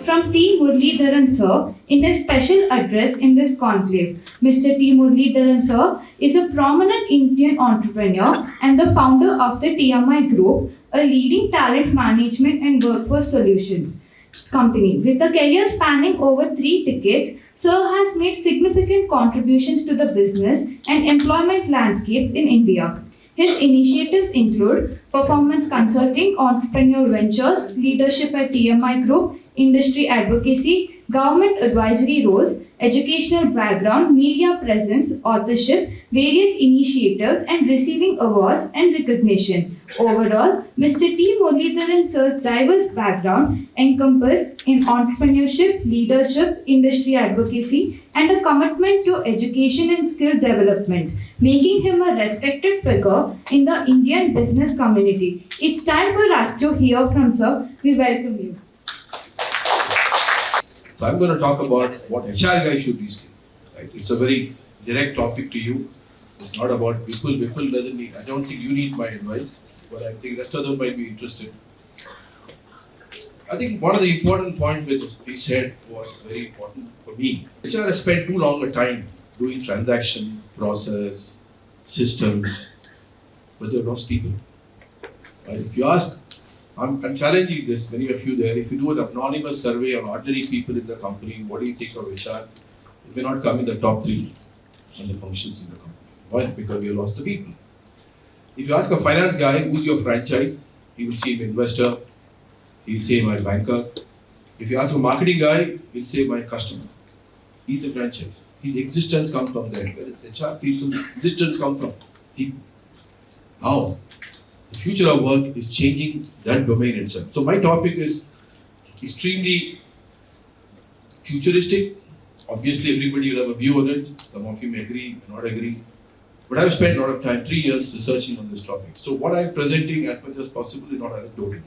From T. Muralidharan Sir, in his special address in this conclave, Mr. T. Muralidharan Sir is a prominent Indian entrepreneur and the founder of the TMI Group, a leading talent management and workforce solutions company. With a career spanning over 3 decades, Sir has made significant contributions to the business and employment landscapes in India. His initiatives include performance consulting, entrepreneurial ventures, leadership at TMI Group, industry advocacy, government advisory roles, educational background, media presence, authorship, various initiatives, and receiving awards and recognition. Overall, Mr. T. Muralidharan Sir's diverse background encompasses in entrepreneurship, leadership, industry advocacy, and a commitment to education and skill development, making him a respected figure in the Indian business community. It's time for us to hear from Sir. We welcome you. So I'm going to talk about what HR guy should be skilled. Right? It's a very direct topic to you. It's not about people. People doesn't need. I don't think you need my advice, but I think rest of them might be interested. I think one of the important points which he said was very important for me. HR has spent too long a time doing transaction, process, systems, but they've lost people. Right? If you ask, I'm challenging this, many of you there, if you do an anonymous survey of ordinary people in the company, what do you think of HR? It may not come in the top 3 on the functions in the company. Why? Because we have lost the people. If you ask a finance guy, who's your franchise? He will say my investor, he'll say my banker. If you ask a marketing guy, he'll say my customer. He's a franchise. His existence comes from there. Whereas HR people's existence comes from people. Now, the future of work is changing that domain itself. So my topic is extremely futuristic. Obviously, everybody will have a view on it. Some of you may agree, may not agree. But I've spent a lot of time, 3 years, researching on this topic. So what I'm presenting as much as possible is not anecdotal.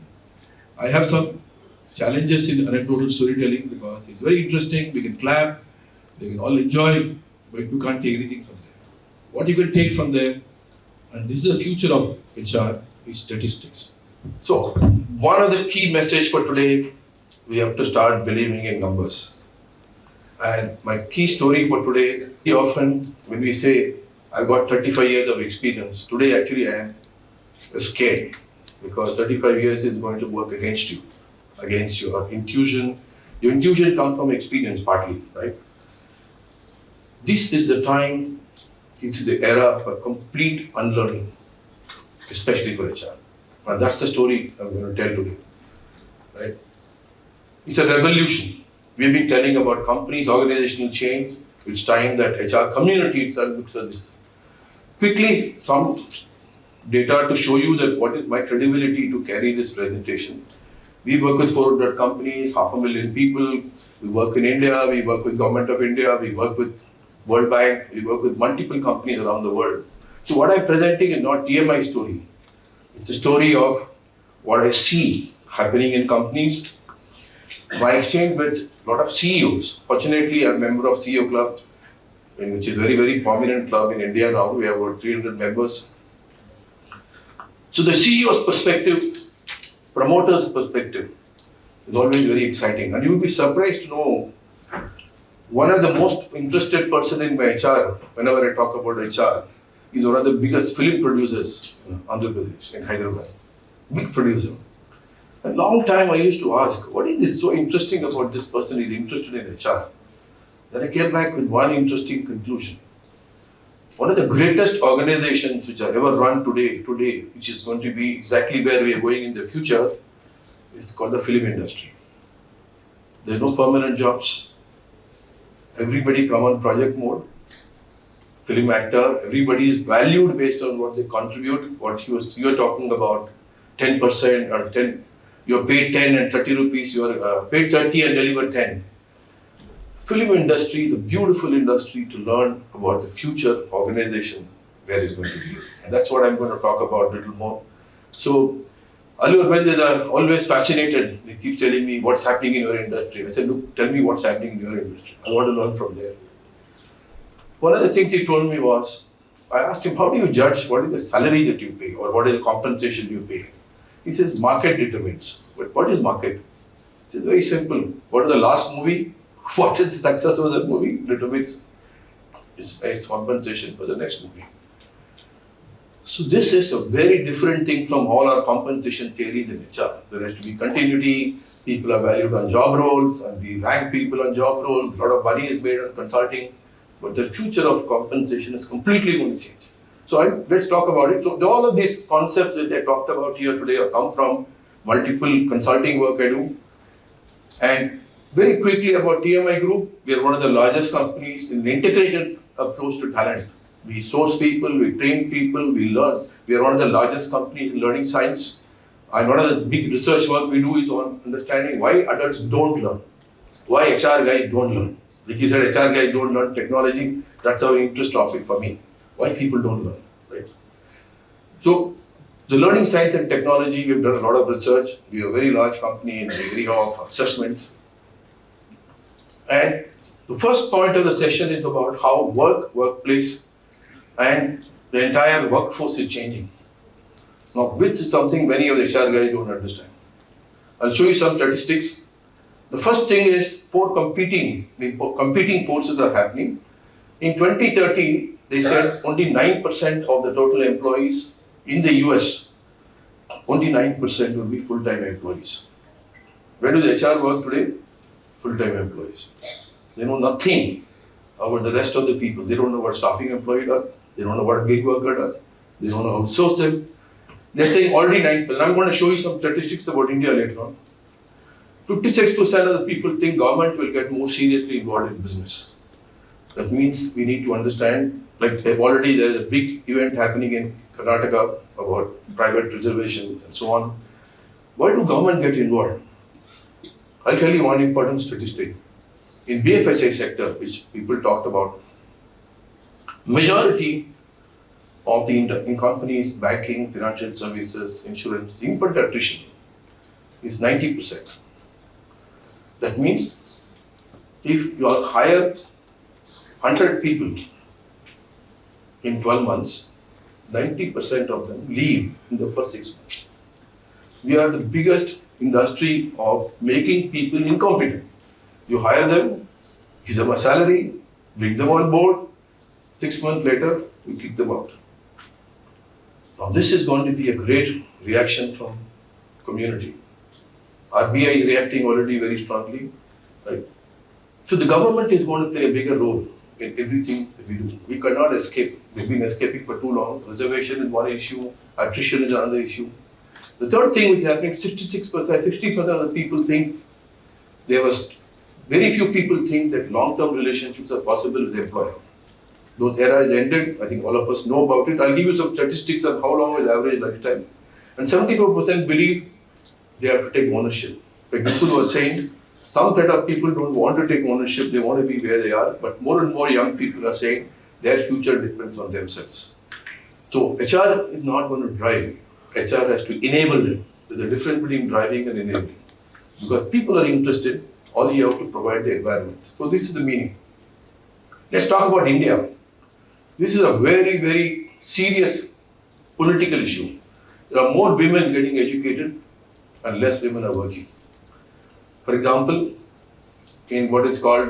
I have some challenges in anecdotal storytelling because it's very interesting. We can clap, they can all enjoy, but you can't take anything from there. What you can take from there, and this is the future of HR, is statistics. So, one of the key message for today, we have to start believing in numbers. And my key story for today, often when we say, I've got 35 years of experience, today actually I am scared because 35 years is going to work against you, against your intuition. Your intuition comes from experience partly, right? This is the time, this is the era for complete unlearning, especially for HR. And that's the story I'm going to tell today, right? It's a revolution. We've been telling about companies, organizational change. It's time that HR community itself looks at this. Quickly, some data to show you that what is my credibility to carry this presentation. We work with 400 companies, 500,000 people. We work in India, we work with Government of India, we work with World Bank, we work with multiple companies around the world. So what I'm presenting is not TMI story. It's a story of what I see happening in companies. My exchange with a lot of CEOs. Fortunately, I'm a member of CEO Club, which is a very, very prominent club in India now. We have about 300 members. So the CEO's perspective, promoter's perspective is always very exciting. And you will be surprised to know one of the most interested person in my HR, whenever I talk about HR, is one of the biggest film producers in Andhra Pradesh, in Hyderabad. Big producer. A long time I used to ask, what is this so interesting about this person is interested in HR? Then I came back with one interesting conclusion. One of the greatest organizations which are ever run today, which is going to be exactly where we are going in the future, is called the film industry. There are no permanent jobs. Everybody come on project mode. Film actor, everybody is valued based on what they contribute. What you are talking about, 10% or 10, you're paid 10 and 30 rupees, you're paid 30 and deliver 10. Film industry is a beautiful industry to learn about the future organization, where it's going to be. And that's what I'm going to talk about a little more. So, Alu Arbendis are always fascinated. They keep telling me what's happening in your industry. I said, look, tell me what's happening in your industry. I want to learn from there. One of the things he told me was, I asked him, how do you judge what is the salary that you pay or what is the compensation you pay? He says market determines. But what is market? It's very simple. What is the last movie? What is the success of the movie? Determines its compensation for the next movie. So this is a very different thing from all our compensation theories in HR. There has to be continuity, people are valued on job roles, and we rank people on job roles, a lot of money is made on consulting, but the future of compensation is completely going to change. So let's talk about it. So all of these concepts that I talked about here today have come from multiple consulting work I do. And very quickly about TMI Group, we are one of the largest companies in an integrated approach to talent. We source people, we train people, we learn. We are one of the largest companies in learning science. And one of the big research work we do is on understanding why adults don't learn. Why HR guys don't learn. Like you said, HR guys don't learn technology. That's our interest topic for me. Why people don't learn, right? So, the learning science and technology, we've done a lot of research. We are a very large company in the area of assessments. And the first point of the session is about how workplace, and the entire workforce is changing. Now, which is something many of the HR guys don't understand. I'll show you some statistics. The first thing is competing forces are happening. In 2030, they said only 9% of the total employees in the US, only 9% will be full-time employees. Where do the HR work today? Full-time employees. They know nothing about the rest of the people. They don't know what staffing employee does. They don't know what a gig worker does. They don't know how to source them. They're saying already 9%. I'm going to show you some statistics about India later on. 56% of the people think government will get more seriously involved in business. That means we need to understand, like already there is a big event happening in Karnataka about private reservations and so on. Why do government get involved? I'll tell you one important statistic. In BFSI sector, which people talked about, majority of the in companies, banking, financial services, insurance, input attrition is 90%. That means if you hire 100 people in 12 months, 90% of them leave in the first 6 months. We are the biggest industry of making people incompetent. You hire them, give them a salary, bring them on board, 6 months later, you kick them out. Now this is going to be a great reaction from community. RBI is reacting already very strongly. Right? So the government is going to play a bigger role in everything that we do. We cannot escape. We've been escaping for too long. Reservation is one issue, attrition is another issue. The third thing which is happening, 60% of the people think, very few people think that long-term relationships are possible with the employer. Those era is ended, I think all of us know about it. I'll give you some statistics on how long is average lifetime. And 74% believe they have to take ownership. Like people were saying, some set of people don't want to take ownership, they want to be where they are, but more and more young people are saying their future depends on themselves. So HR is not going to drive, HR has to enable them. There's a difference between driving and enabling. Because people are interested, all you have to provide the environment. So this is the meaning. Let's talk about India. This is a very, very serious political issue. There are more women getting educated and less women are working. For example, in what is called,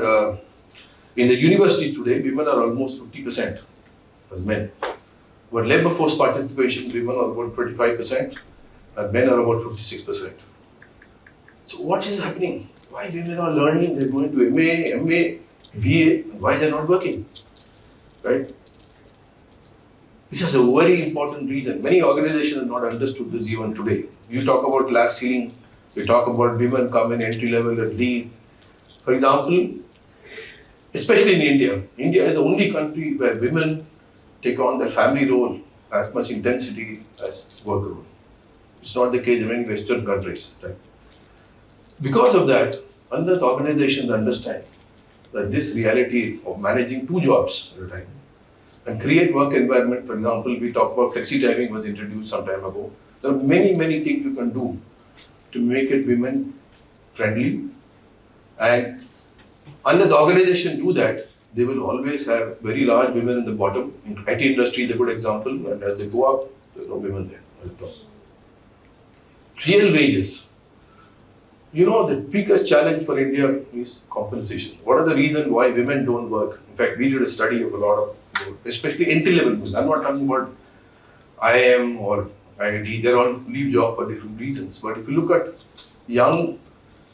in the universities today, women are almost 50% as men. But labor force participation, women are about 25% and men are about 56%. So what is happening? Why women are learning? They're going to MA, BA, why they're not working? Right? This is a very important reason. Many organizations have not understood this even today. You talk about glass ceiling, we talk about women come in entry level and leave. For example, especially in India, India is the only country where women take on the family role as much intensity as work role. It's not the case in many Western countries. Right? Because of that, unless organizations understand that this reality of managing 2 jobs at a time and create work environment, for example, we talked about flexi timing was introduced some time ago. There are many, many things you can do to make it women friendly, and unless the organization do that, they will always have very large women in the bottom. In IT industry is a good example, and as they go up, there are no women there at the top. Real wages. You know, the biggest challenge for India is compensation. What are the reasons why women don't work? In fact, we did a study of a lot of, especially entry-level women. I'm not talking about IIM or IIT. They're all leave job for different reasons. But if you look at young,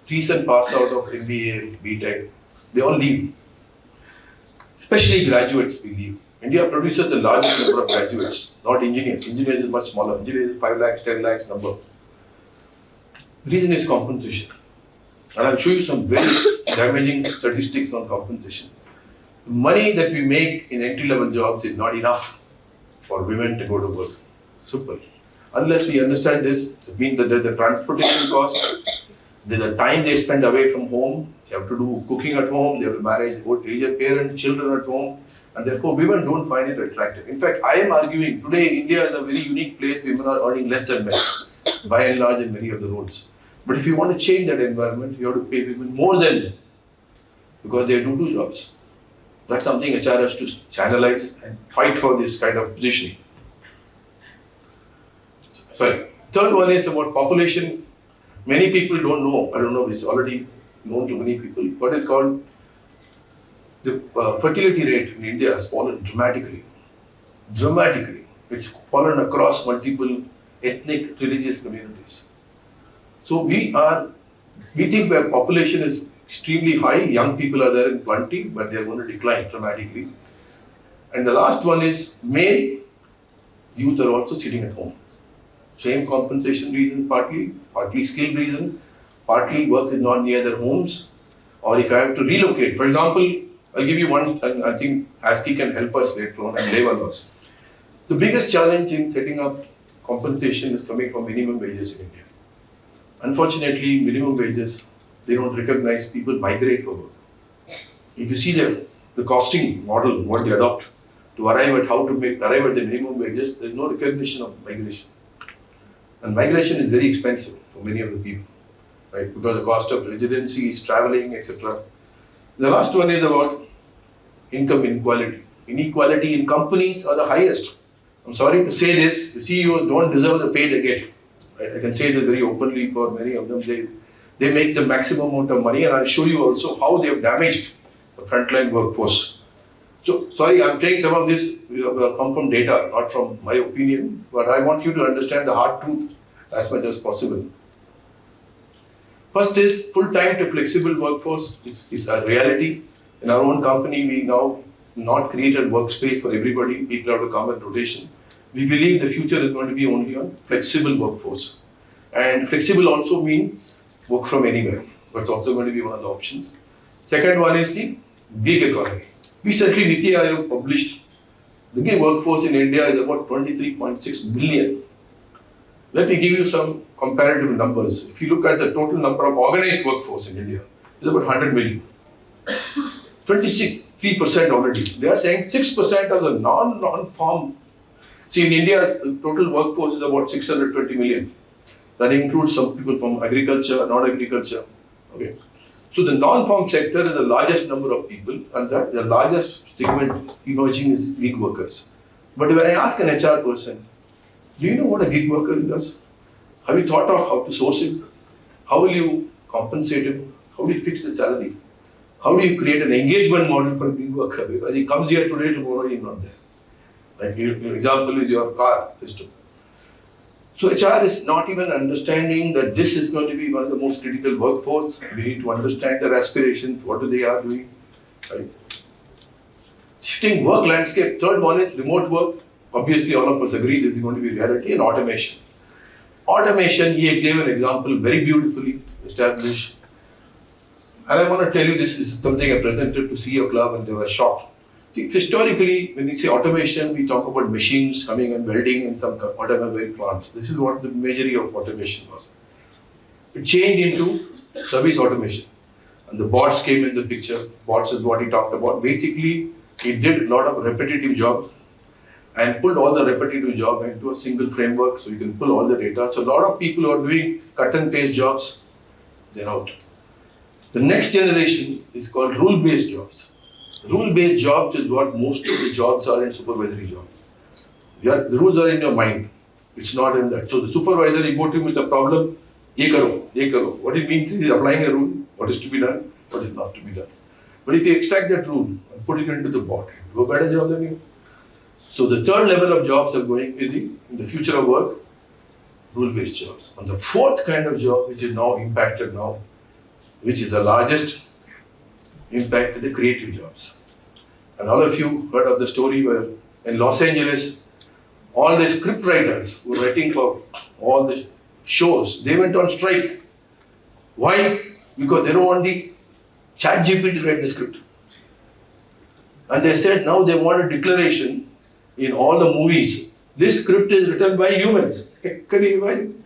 recent pass out of MBA, BTech, they all leave. Especially graduates, we leave. India produces the largest number of graduates, not engineers. Engineers is much smaller. Engineers is 5 lakhs, 10 lakhs number. The reason is compensation. And I'll show you some very damaging statistics on compensation. The money that we make in entry-level jobs is not enough for women to go to work. Simple. Unless we understand this, it means that there's a transportation cost, there's a time they spend away from home, they have to do cooking at home, they have to manage old aged parents, children at home, and therefore women don't find it attractive. In fact, I am arguing today India is a very unique place. Women are earning less than men, by and large, in many of the roles. But if you want to change that environment, you have to pay women more than men because they do 2 jobs. That's something HR has to channelize and fight for this kind of position. Sorry. Third one is about population. Many people don't know. I don't know. It's already known to many people. What is called the fertility rate in India has fallen dramatically. Dramatically. It's fallen across multiple ethnic, religious communities. So we think our population is extremely high, young people are there in plenty, but they are going to decline dramatically. And the last one is male youth are also sitting at home. Same compensation reason partly skill reason, partly work is not near their homes, or if I have to relocate. For example, I'll give you one, and I think ASCI can help us later on, and labor laws. The biggest challenge in setting up compensation is coming from minimum wages in India. Unfortunately, minimum wages, they don't recognize people migrate for work. If you see the costing model, what they adopt to arrive at arrive at the minimum wages, there's no recognition of migration. And migration is very expensive for many of the people, right? Because the cost of residency, traveling, etc. The last one is about income inequality. Inequality in companies are the highest. I'm sorry to say this, the CEOs don't deserve the pay they get. I can say this very openly for many of them. They make the maximum amount of money, and I'll show you also how they have damaged the frontline workforce. So, sorry, I'm saying some of this will come from data, not from my opinion, but I want you to understand the hard truth as much as possible. First is full-time to flexible workforce is a reality. In our own company, we now not created workspace for everybody. People have to come in rotation. We believe the future is going to be only on flexible workforce. And flexible also means work from anywhere. That's also going to be one of the options. Second one is the gig economy. Recently, Niti Aayog published the gig workforce in India is about 23.6 million. Let me give you some comparative numbers. If you look at the total number of organized workforce in India, it's about 100 million. 23% already. They are saying 6% of the non-farm. See, in India, the total workforce is about 620 million. That includes some people from agriculture, non-agriculture. Okay. So the non-farm sector is the largest number of people, and that the largest segment emerging is gig workers. But when I ask an HR person, do you know what a gig worker does? Have you thought of how to source him? How will you compensate him? How will you fix his salary? How do you create an engagement model for a gig worker? Because he comes here today, tomorrow he's not there. Like your example is your car system. So HR is not even understanding that this is going to be one of the most critical workforce. We need to understand their aspirations, what they are doing. Right? Shifting work landscape. Third one is remote work. Obviously, all of us agree this is going to be reality, and automation. Automation, he gave an example very beautifully established. And I want to tell you this is something I presented to CEO Club and they were shocked. See, historically, when we say automation, we talk about machines coming and welding in some automobile plants. This is what the imagery of automation was. It changed into service automation. And the bots came in the picture. Bots is what he talked about. Basically, he did a lot of repetitive job and pulled all the repetitive job into a single framework so you can pull all the data. So a lot of people who are doing cut and paste jobs, they're out. The next generation is called rule-based jobs. Rule-based jobs is what most of the jobs are in supervisory jobs. The rules are in your mind. It's not in that. So the supervisor, you go to him with a problem, ye karo, ye karo. What it means is he's applying a rule, what is to be done, what is not to be done. But if you extract that rule and put it into the bot, do a better job than you. So the third level of jobs are going is in the future of work, rule-based jobs. And the fourth kind of job, which is now impacted now, which is the largest impact, is the creative jobs. And all of you heard of the story where in Los Angeles, all the script writers who were writing for all the shows, they went on strike. Why? Because they don't want the ChatGPT to write the script. And they said now they want a declaration in all the movies. This script is written by humans. Can you imagine?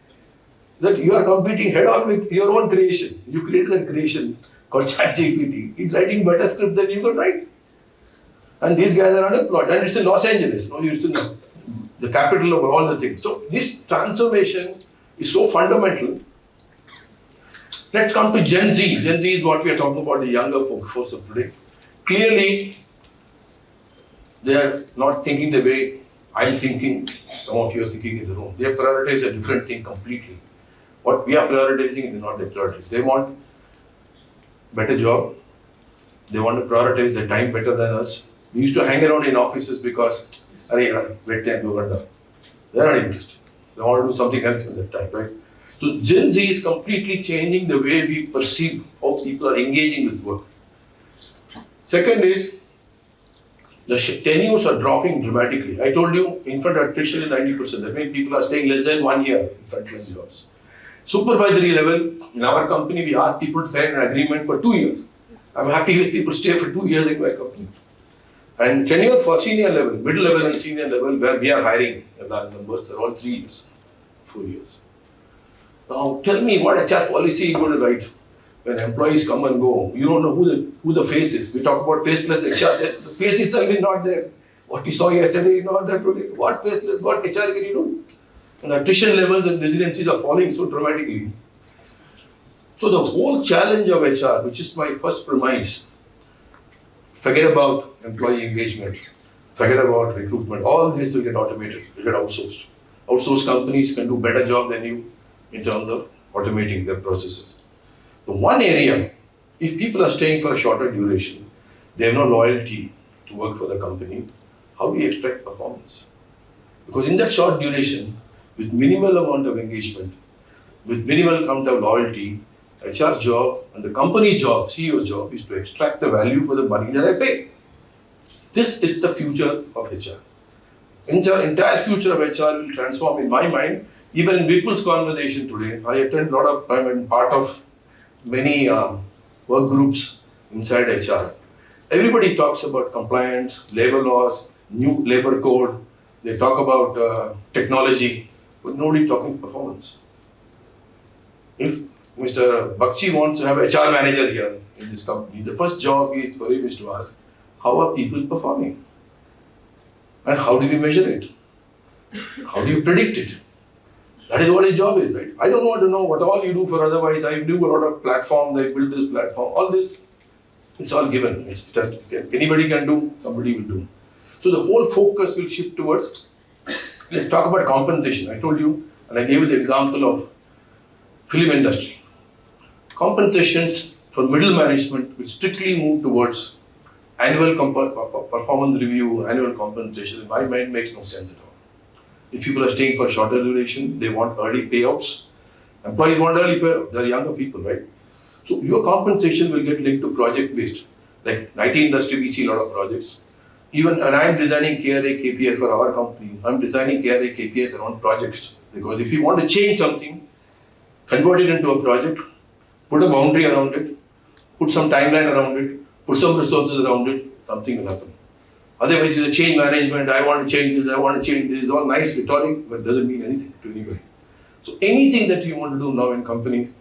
That you are competing head on with your own creation. You created a creation called ChatGPT. It's writing better script than you could write. And these guys are unemployed. And it's in Los Angeles. No, it's in the capital of all the things. So this transformation is so fundamental. Let's come to Gen Z. Gen Z is what we are talking about, the younger folks of today. Clearly, they are not thinking the way I'm thinking, some of you are thinking in the room. They have prioritized a different thing completely. What we are prioritizing is not their priorities. They want better job. They want to prioritize their time better than us. We used to hang around in offices because, wait time, they're not interested. They want to do something else with their time, right? So Gen Z is completely changing the way we perceive how people are engaging with work. Second is, the tenures are dropping dramatically. I told you, infant attrition is 90%. That means people are staying less than 1 year in frontline jobs. Supervisory level, in our company, we ask people to sign an agreement for 2 years. I'm happy if people stay for 2 years in my company. And tenure for senior level, middle level and senior level, where we are hiring large numbers, are all 3 years, 4 years. Now tell me what HR policy you going to write when employees come and go. You don't know who the face is. We talk about faceless HR. The face itself is not there. What you saw yesterday is not there today. What faceless, what HR can you do? And attrition levels and residencies are falling so dramatically. So the whole challenge of HR, which is my first premise, forget about employee engagement, forget about recruitment. All this will get automated, will get outsourced. Outsourced companies can do better job than you in terms of automating their processes. The one area, if people are staying for a shorter duration, they have no loyalty to work for the company, how do you extract performance? Because in that short duration, with minimal amount of engagement, with minimal amount of loyalty, HR job and the company's job, CEO job, is to extract the value for the money that I pay. This is the future of HR. Entire future of HR will transform in my mind. Even in people's conversation today, I attend a lot of, I'm part of many work groups inside HR. Everybody talks about compliance, labor laws, new labor code. They talk about technology, but nobody talking performance. If Mr. Bakshi wants to have a HR manager here in this company, the first job is for him is to ask, how are people performing? And how do we measure it? How do you predict it? That is what his job is, right? I don't want to know what all you do for otherwise. I do a lot of platforms, I build this platform, all this, it's all given. It's just, anybody can do, somebody will do. So the whole focus will shift towards, let's talk about compensation. I told you, and I gave you the example of film industry. Compensations for middle management will strictly move towards annual performance review, annual compensation. In my mind, makes no sense at all. If people are staying for shorter duration, they want early payouts. Employees want early payouts, they're younger people, right? So your compensation will get linked to project based. Like IT industry, we see a lot of projects. Even when I'm designing KRA KPIs for our company, I'm designing KRA KPIs around projects. Because if you want to change something, convert it into a project, put a boundary around it, put some timeline around it, put some resources around it, something will happen. Otherwise, it's a change management, I want to change this, I want to change this, all nice rhetoric, but doesn't mean anything to anybody. So anything that you want to do now in companies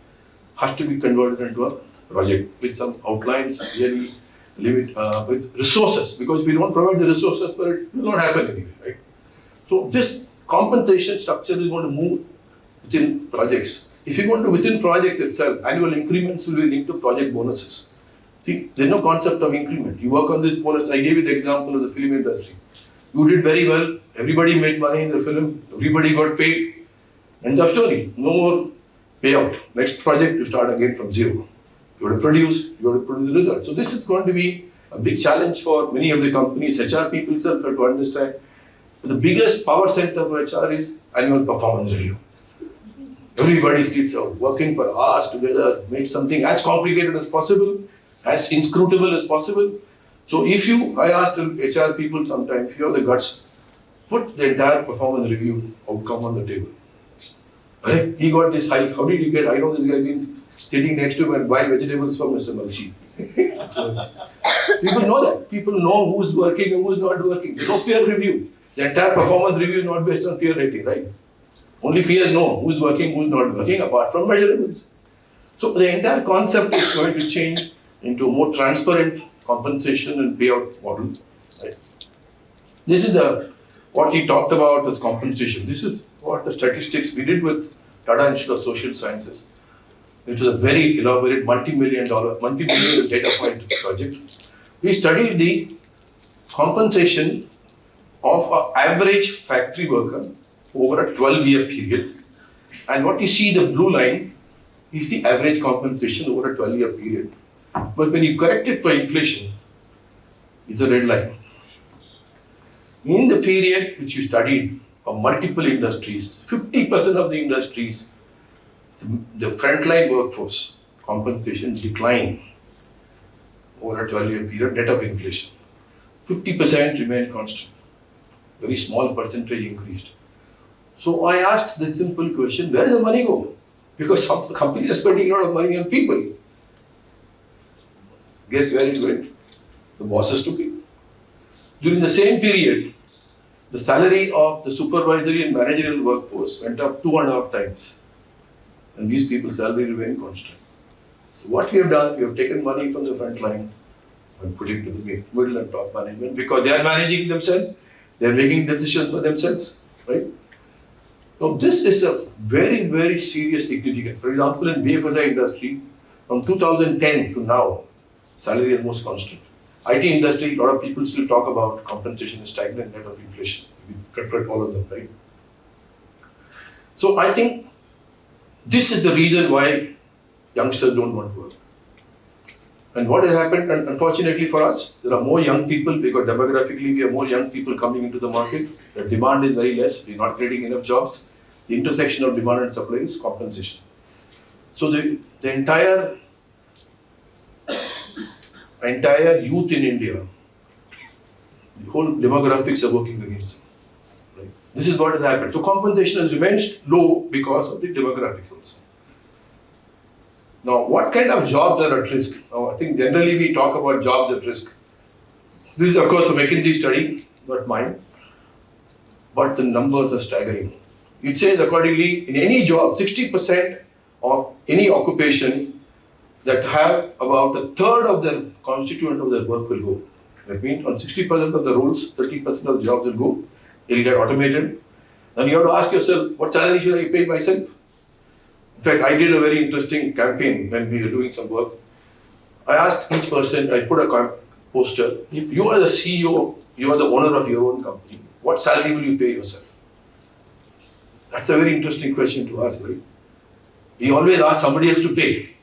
has to be converted into a project with some outlines, really limit with resources, because if we don't provide the resources for it, it will not happen anyway, right? So this compensation structure is going to move within projects. If you go to within projects itself, annual increments will be linked to project bonuses. See, there's no concept of increment. You work on this bonus. I gave you the example of the film industry. You did very well, Everybody made money in the film, everybody got paid. End of story. No more payout. Next project, you start again from zero. You have to produce the result. So this is going to be a big challenge for many of the companies. HR people itself have to understand the biggest power center for HR is annual performance review. Everybody sits out working for hours together, make something as complicated as possible, as inscrutable as possible. So I asked the HR people sometimes, if you have the guts, put the entire performance review outcome on the table. Right? He got this high. How did he get? I know this guy been sitting next to him and buy vegetables from Mr. Bakshi. People know that. People know who's working and who's not working. There's no peer review. The entire performance review is not based on peer rating, right? Only peers know who's working, who's not working, apart from measurables. So the entire concept is going to change into a more transparent compensation and payout model. Right? This is what he talked about as compensation. This is what the statistics we did with Tata Institute of Social Sciences. It was a very elaborate multi-million data point project. We studied the compensation of an average factory worker over a 12-year period. And what you see, the blue line, is the average compensation over a 12-year period. But when you correct it for inflation, it's a red line. In the period which you studied for multiple industries, 50% of the industries, the frontline workforce compensation declined over a 12-year period, net of inflation. 50% remained constant. Very small percentage increased. So I asked the simple question, where does the money go? Because some companies are spending a lot of money on people. Guess where it went? The bosses took it. During the same period, the salary of the supervisory and managerial workforce went up 2.5 times. And these people's salary remained constant. So what we have done, we have taken money from the front line and put it to the middle and top management because they are managing themselves, they are making decisions for themselves, right? Now this is a very, very serious significant. For example, in BFSI industry, from 2010 to now, salary is almost constant. IT industry, a lot of people still talk about compensation is stagnant net of inflation. We calculate all of them, right? So I think this is the reason why youngsters don't want to work. And what has happened, and unfortunately for us, there are more young people because demographically we have more young people coming into the market. The demand is very less, we're not creating enough jobs. The intersection of demand and supply is compensation. So the entire youth in India, the whole demographics are working against them. Right? This is what has happened. So compensation has remained low because of the demographics also. Now, what kind of jobs are at risk? Now, I think generally we talk about jobs at risk. This is of course a McKinsey study, not mine, but the numbers are staggering. It says accordingly, in any job, 60% of any occupation that have about a third of their constituent of their work will go. That means on 60% of the roles, 30% of the jobs will go, it'll get automated. Then you have to ask yourself, what salary should I pay myself? In fact, I did a very interesting campaign when we were doing some work. I asked each person, I put a poster, if you are the CEO, you are the owner of your own company, what salary will you pay yourself? That's a very interesting question to ask, right? We always ask somebody else to pay.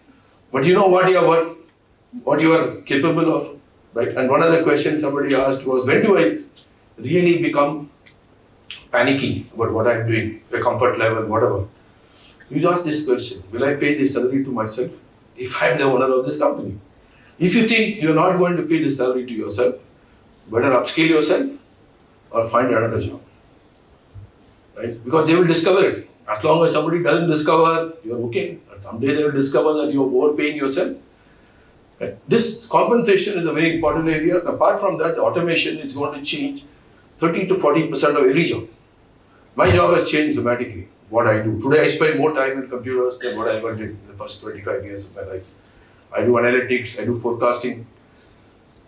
But you know what you are worth, what you are capable of, right? And one other question somebody asked was, when do I really become panicky about what I'm doing, the comfort level, whatever? You ask this question, will I pay this salary to myself if I'm the owner of this company? If you think you're not going to pay this salary to yourself, better upskill yourself or find another job. Right? Because they will discover it. As long as somebody doesn't discover, you're okay. But someday they will discover that you're overpaying yourself. Right? This compensation is a very important area. Apart from that, the automation is going to change 30 to 40% of every job. My job has changed dramatically. What I do. Today I spend more time in computers than what I ever did in the first 25 years of my life. I do analytics, I do forecasting.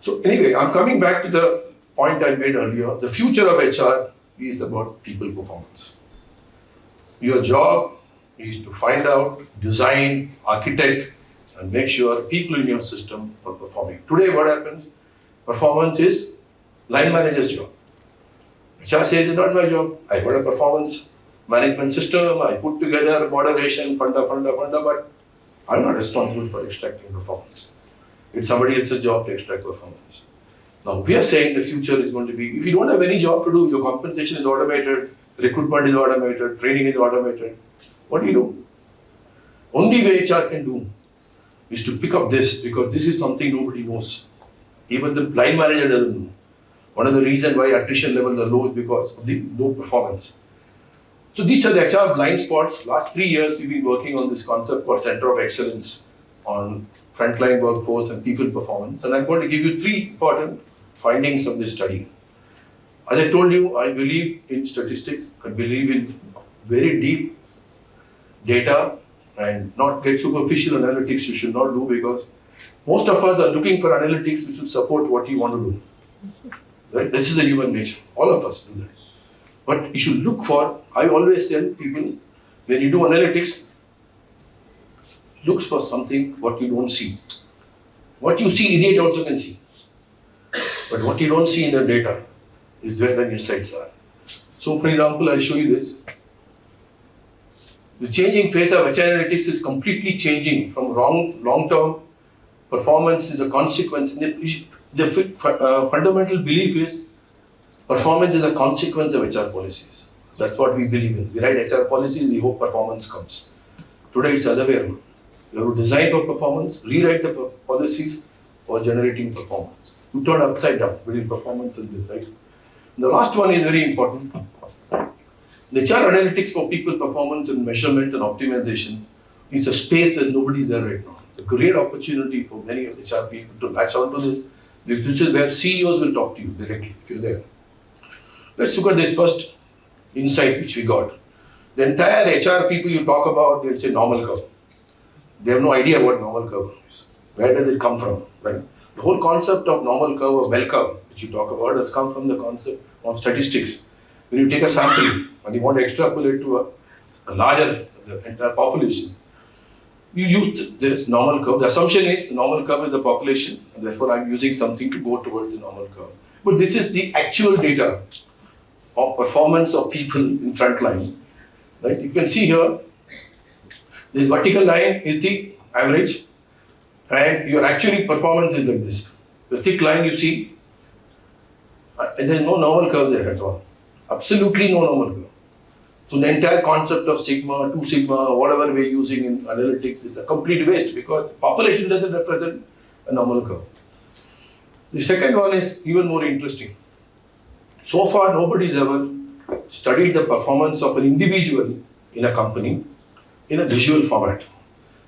So anyway, I'm coming back to the point I made earlier. The future of HR is about people performance. Your job is to find out, design, architect, and make sure people in your system are performing. Today what happens? Performance is line manager's job. HR says it's not my job. I got a performance management system, I put together moderation, funda, but I'm not responsible for extracting performance. It's somebody else's job to extract performance. Now we are saying the future is going to be, if you don't have any job to do, your compensation is automated, recruitment is automated, training is automated. What do you do? Only way HR can do is to pick up this, because this is something nobody knows. Even the line manager doesn't know. One of the reasons why attrition levels are low is because of the low performance. So these are the HR blind spots. Last 3 years we've been working on this concept called Center of Excellence on frontline workforce and people performance. And I'm going to give you 3 important findings of this study. As I told you, I believe in statistics. I believe in very deep data and not get superficial analytics. You should not do, because most of us are looking for analytics which will support what you want to do. Right? This is a human nature. All of us do that. But you should look for, I always tell people, when you do analytics, look for something what you don't see. What you see, idiot also can see. But what you don't see in the data is where the insights are. So for example, I'll show you this. The changing face of HR analytics is completely changing from long-term performance is a consequence. The fundamental belief is performance is a consequence of HR policies. That's what we believe in. We write HR policies, we hope performance comes. Today it's the other way around. You have to design for performance, rewrite the policies for generating performance. You turn upside down between performance and this, right? The last one is very important. The HR analytics for people performance and measurement and optimization is a space that nobody's there right now. It's a great opportunity for many of HR people to latch onto this, because this is where CEOs will talk to you directly if you're there. Let's look at this first insight which we got. The entire HR people you talk about, they'll say normal curve. They have no idea what normal curve is. Where does it come from, right? The whole concept of normal curve or bell curve, which you talk about, has come from the concept of statistics. When you take a sample and you want to extrapolate to a larger entire population, you use this normal curve. The assumption is the normal curve is the population, and therefore I'm using something to go towards the normal curve. But this is the actual data of performance of people in front line. Right? You can see here, this vertical line is the average, and your actually performance is like this. The thick line you see, there is no normal curve there at all. Absolutely no normal curve. So the entire concept of sigma, 2 sigma, whatever we're using in analytics is a complete waste, because population doesn't represent a normal curve. The second one is even more interesting. So far, nobody's ever studied the performance of an individual in a company in a visual format.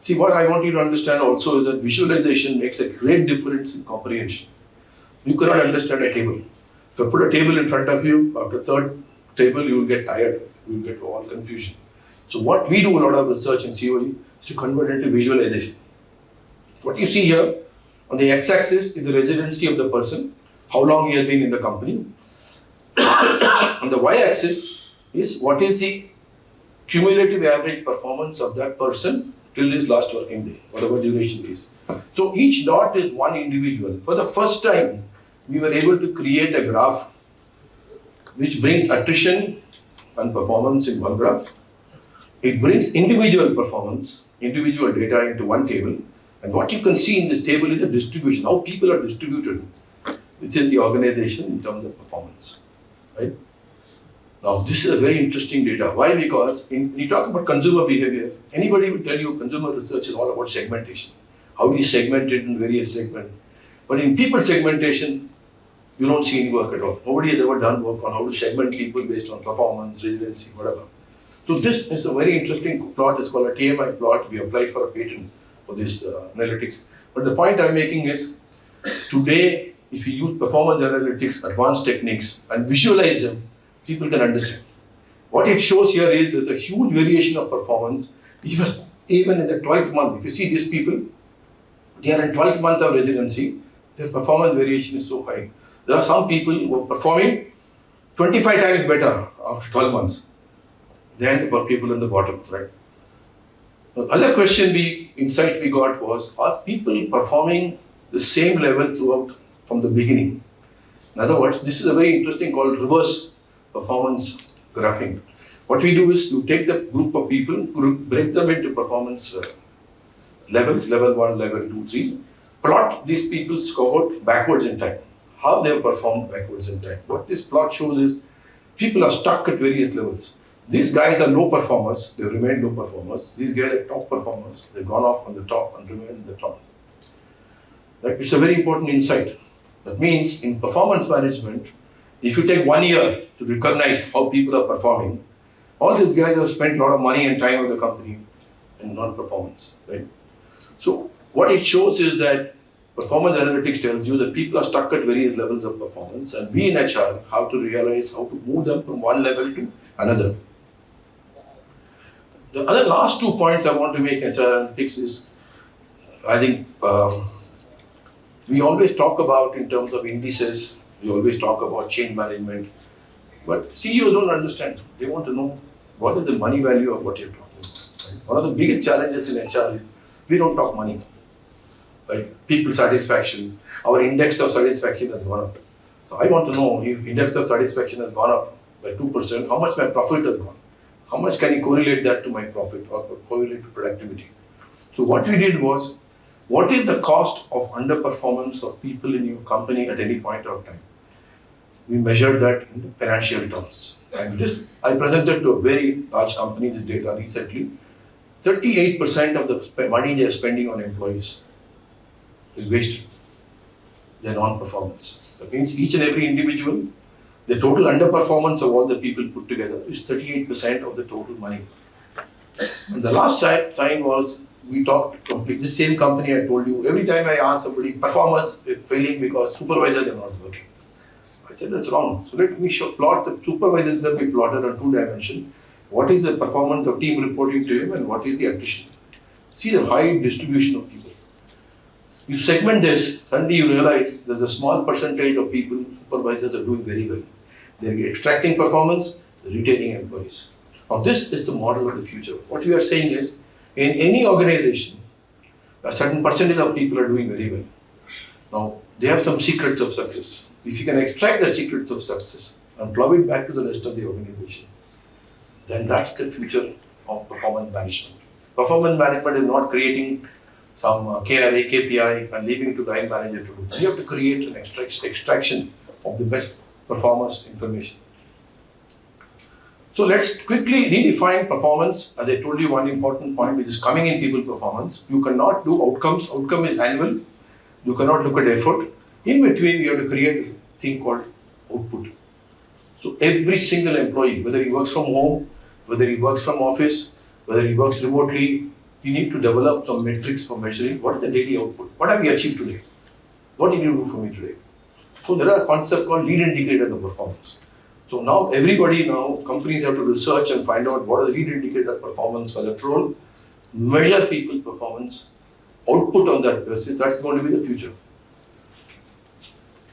See, what I want you to understand also is that visualization makes a great difference in comprehension. You cannot understand a table. If I put a table in front of you, after third table, you will get tired. You will get all confusion. So what we do a lot of research in COE is to convert it into visualization. What you see here on the x-axis is the residency of the person, how long he has been in the company. On the y-axis is what is the cumulative average performance of that person till his last working day, whatever duration is. So each dot is one individual. For the first time, we were able to create a graph which brings attrition and performance in one graph. It brings individual performance, individual data into one table. And what you can see in this table is a distribution, how people are distributed within the organization in terms of performance. Right? Now, this is a very interesting data. Why? Because when you talk about consumer behavior, anybody will tell you consumer research is all about segmentation. How do you segment it in various segments? But in people segmentation, you don't see any work at all. Nobody has ever done work on how to segment people based on performance, residency, whatever. So this is a very interesting plot. It's called a TMI plot. We applied for a patent for this analytics. But the point I'm making is, today, if you use performance analytics, advanced techniques, and visualize them, people can understand. What it shows here is there's a huge variation of performance, even in the 12th month. If you see these people, they are in 12th month of residency, their performance variation is so high. There are some people who are performing 25 times better after 12 months than the people in the bottom, right? The other insight we got was, are people performing the same level throughout from the beginning? In other words, this is a very interesting called reverse performance graphing. What we do is you take the group of people, break them into performance levels, level 1, level 2, 3, plot these people's cohort backwards in time, how they have performed backwards in time. What this plot shows is people are stuck at various levels. These guys are low performers, they remain low performers. These guys are top performers, they've gone off on the top and remain in the top. Right? It's a very important insight. That means in performance management, if you take 1 year to recognize how people are performing, all these guys have spent a lot of money and time of the company in non-performance, right? So what it shows is that performance analytics tells you that people are stuck at various levels of performance, and we in HR have to realize how to move them from one level to another. The other last 2 points I want to make in HR analytics is, I think we always talk about in terms of indices, we always talk about change management, but CEOs don't understand. They want to know what is the money value of what you're talking about. Right? One of the biggest challenges in HR is we don't talk money. Right? People satisfaction, our index of satisfaction has gone up. So I want to know if index of satisfaction has gone up by 2%, how much my profit has gone. How much can you correlate that to my profit or correlate to productivity? So what we did was, what is the cost of underperformance of people in your company at any point of time? We measured that in financial terms. And this, I presented to a very large company this data recently. 38% of the money they are spending on employees is wasted. Their non-performance. That means each and every individual, the total underperformance of all the people put together is 38% of the total money. And the last time was, we talked complete, this same company I told you, every time I ask somebody, performers failing because supervisors are not working. I said that's wrong. So let me plot the supervisors that we plotted on 2 dimensions. What is the performance of team reporting to him and what is the attrition? See the high distribution of people. You segment this, suddenly you realize there's a small percentage of people, supervisors are doing very well. They're extracting performance, retaining employees. Now this is the model of the future. What we are saying is, in any organization, a certain percentage of people are doing very well. Now, they have some secrets of success. If you can extract the secrets of success and plow it back to the rest of the organization, then that's the future of performance management. Performance management is not creating some KRA, KPI and leaving it to line manager to do. You have to create an extraction of the best performance information. So let's quickly redefine performance. As I told you, one important point which is coming in people performance. You cannot do outcomes. Outcome is annual. You cannot look at effort. In between, you have to create a thing called output. So every single employee, whether he works from home, whether he works from office, whether he works remotely, you need to develop some metrics for measuring what is the daily output. What have we achieved today? What did you do for me today? So there are concepts called lead indicators of performance. So now companies have to research and find out what are the lead indicator of performance for that role, measure people's performance, output on that basis. That's going to be the future.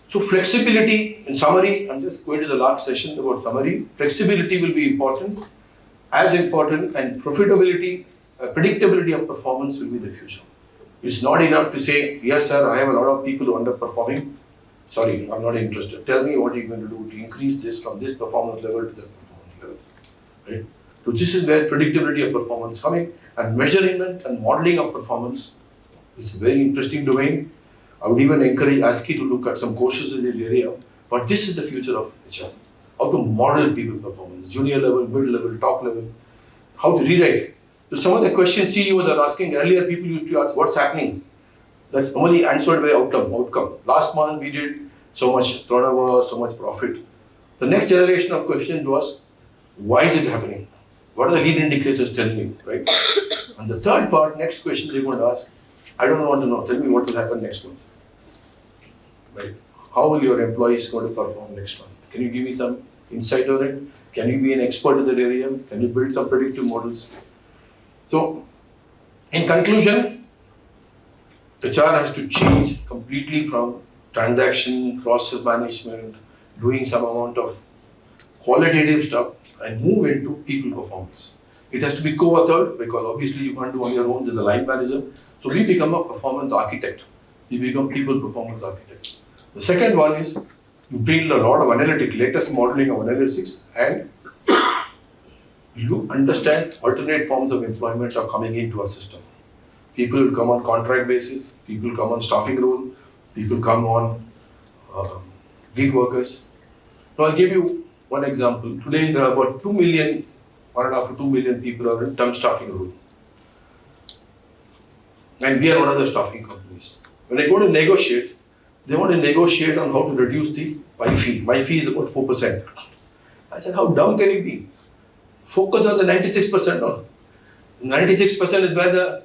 So flexibility, in summary, I'm just going to the last session about summary. Flexibility will be important, as important, and profitability, predictability of performance will be the future. It's not enough to say, yes sir, I have a lot of people who are underperforming. Sorry, I'm not interested. Tell me what you're going to do to increase this from this performance level to that performance level. Right? So this is where predictability of performance coming, and measurement and modeling of performance is a very interesting domain. I would even encourage ASCI to look at some courses in this area, but this is the future of HR. How to model people performance, junior level, mid level, top level, how to rewrite. So some of the questions CEOs are asking, earlier people used to ask, what's happening? That's only answered by outcome. Last month we did so much turnover, so much profit. The next generation of questions was, why is it happening? What are the lead indicators telling you, right? And the third part, next question they're going to ask, I don't want to know, tell me what will happen next month. Right? How will your employees going to perform next month? Can you give me some insight on it? Can you be an expert in that area? Can you build some predictive models? So, in conclusion, HR has to change completely from transaction, process management, doing some amount of qualitative stuff and move into people performance. It has to be co-authored because obviously you can't do on your own as a line manager. So we become a performance architect. We become people performance architects. The second one is You build a lot of latest modeling of analytics, and you understand alternate forms of employment are coming into our system. People will come on contract basis, people come on staffing role, people come on gig workers. Now I'll give you one example. Today there are about 2 million, 1.5 to 2 million people are in term staffing role. And we are one of the staffing companies. When I go to negotiate, they want to negotiate on how to reduce the my fee. My fee is about 4%. I said, how dumb can you be? Focus on the 96% on. 96% is where the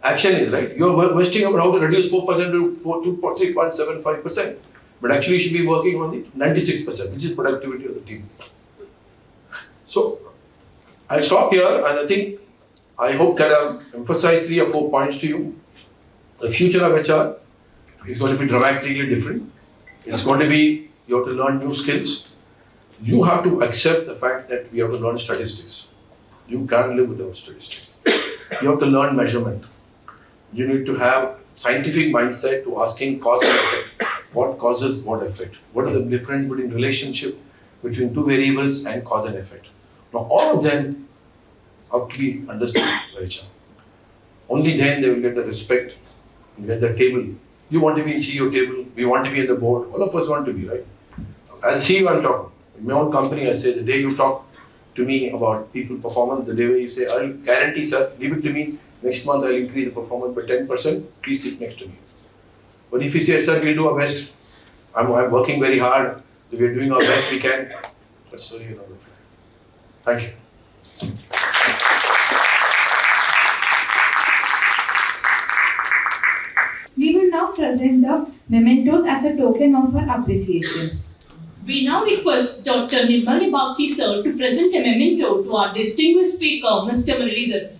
action is, right? You're wasting about how to reduce 4% to 3.75%. But actually you should be working on the 96%, which is productivity of the team. So I'll stop here, and I hope that I've emphasized 3 or 4 points to you. The future of HR is going to be dramatically different. It's going to be, you have to learn new skills. You have to accept the fact that we have to learn statistics. You can't live without statistics. You have to learn measurement. You need to have scientific mindset to asking cause and effect. What causes what effect? What is the difference between relationship between two variables and cause and effect? Now all of them have to be understood by HR. Only then they will get the respect and get the table. You want to be in CEO table, we want to be in the board, all of us want to be, right? As CEO I'm talking. In my own company I say the day you talk to me about people performance, the day where you say, I'll guarantee sir, leave it to me, next month I'll increase the performance by 10%, please sit next to me. But if you say, sir, we'll do our best, I'm working very hard, so we're doing our best we can, that's sorry, you know. Thank you. We will now present the mementos as a token of our appreciation. We now request Dr. Nirmal Bagchi sir to present a memento to our distinguished speaker, Mr. Muralidhar.